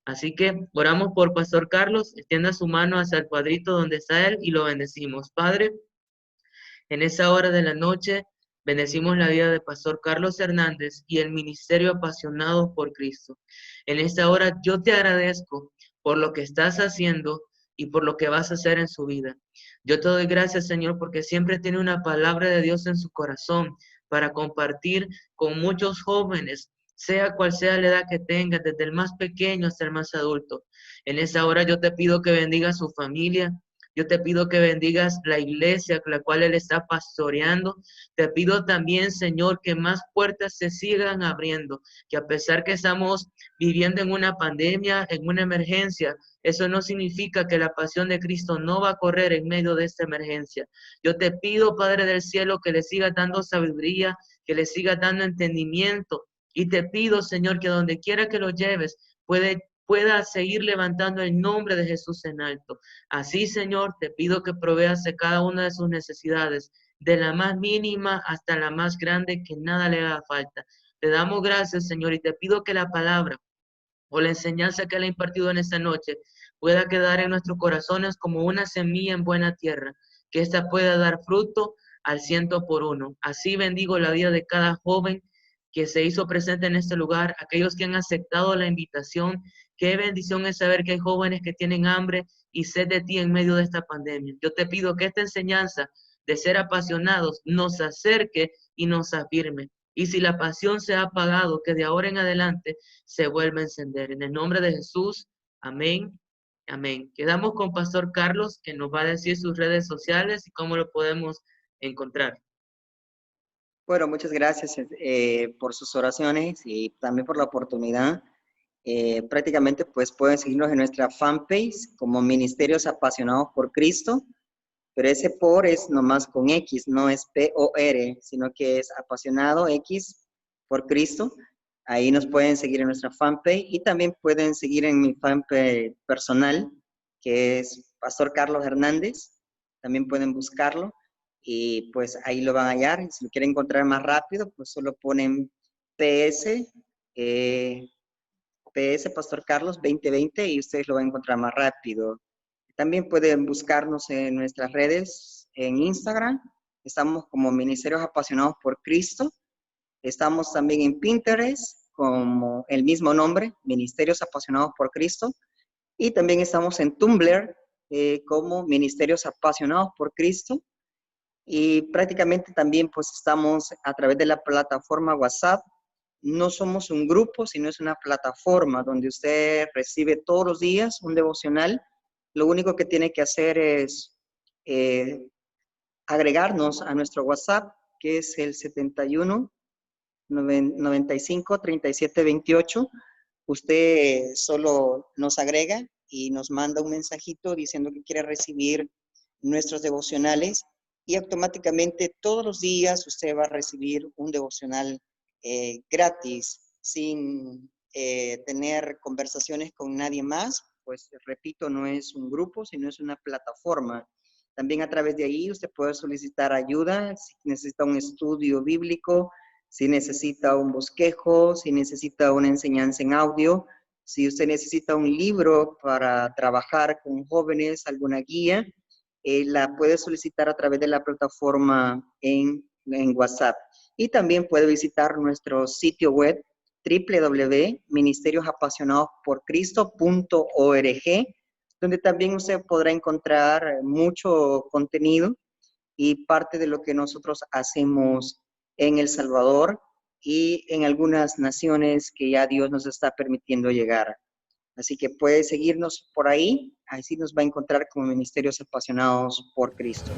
Así que oramos por Pastor Carlos, extienda su mano hacia el cuadrito donde está él y lo bendecimos. Padre, en esa hora de la noche, bendecimos la vida de Pastor Carlos Hernández y el ministerio apasionado por Cristo. En esta hora yo te agradezco por lo que estás haciendo y por lo que vas a hacer en su vida. Yo te doy gracias, Señor, porque siempre tiene una palabra de Dios en su corazón para compartir con muchos jóvenes, sea cual sea la edad que tenga, desde el más pequeño hasta el más adulto. En esa hora yo te pido que bendiga a su familia, yo te pido que bendigas la iglesia con la cual Él está pastoreando. Te pido también, Señor, que más puertas se sigan abriendo, que a pesar que estamos viviendo en una pandemia, en una emergencia, eso no significa que la pasión de Cristo no va a correr en medio de esta emergencia. Yo te pido, Padre del cielo, que le sigas dando sabiduría, que le sigas dando entendimiento. Y te pido, Señor, que donde quiera que lo lleves, pueda seguir levantando el nombre de Jesús en alto. Así, Señor, te pido que proveas de cada una de sus necesidades, de la más mínima hasta la más grande, que nada le haga falta. Te damos gracias, Señor, y te pido que la palabra o la enseñanza que Él ha impartido en esta noche pueda quedar en nuestros corazones como una semilla en buena tierra, que ésta pueda dar fruto al 100 por 1. Así bendigo la vida de cada joven que se hizo presente en este lugar, aquellos que han aceptado la invitación. Qué bendición es saber que hay jóvenes que tienen hambre y sed de ti en medio de esta pandemia. Yo te pido que esta enseñanza de ser apasionados nos acerque y nos afirme. Y si la pasión se ha apagado, que de ahora en adelante se vuelva a encender. En el nombre de Jesús, amén, amén. Quedamos con Pastor Carlos, que nos va a decir sus redes sociales y cómo lo podemos encontrar. Bueno, muchas gracias por sus oraciones y también por la oportunidad. Prácticamente pues pueden seguirnos en nuestra fanpage como Ministerios Apasionados por Cristo, pero ese por es nomás con X, no es P-O-R, sino que es apasionado X por Cristo. Ahí nos pueden seguir en nuestra fanpage y también pueden seguir en mi fanpage personal, que es Pastor Carlos Hernández. También pueden buscarlo y pues ahí lo van a hallar. Si lo quieren encontrar más rápido, pues solo ponen PS, eh, PS Pastor Carlos 2020 y ustedes lo van a encontrar más rápido. También pueden buscarnos en nuestras redes, en Instagram. Estamos como Ministerios Apasionados por Cristo. Estamos también en Pinterest como el mismo nombre, Ministerios Apasionados por Cristo. Y también estamos en Tumblr como Ministerios Apasionados por Cristo. Y prácticamente también pues estamos a través de la plataforma WhatsApp no somos un grupo, sino es una plataforma donde usted recibe todos los días un devocional. Lo único que tiene que hacer es agregarnos a nuestro WhatsApp, que es el 71 95 37 28. Usted solo nos agrega y nos manda un mensajito diciendo que quiere recibir nuestros devocionales y automáticamente todos los días usted va a recibir un devocional gratis, sin tener conversaciones con nadie más. Pues repito, no es un grupo, sino es una plataforma. También a través de ahí usted puede solicitar ayuda si necesita un estudio bíblico, si necesita un bosquejo, si necesita una enseñanza en audio, si usted necesita un libro para trabajar con jóvenes, alguna guía, la puede solicitar a través de la plataforma en WhatsApp. Y también puede visitar nuestro sitio web www.ministeriosapasionadosporcristo.org, donde también usted podrá encontrar mucho contenido y parte de lo que nosotros hacemos en El Salvador y en algunas naciones que ya Dios nos está permitiendo llegar. Así que puede seguirnos por ahí, así nos va a encontrar como Ministerios Apasionados por Cristo.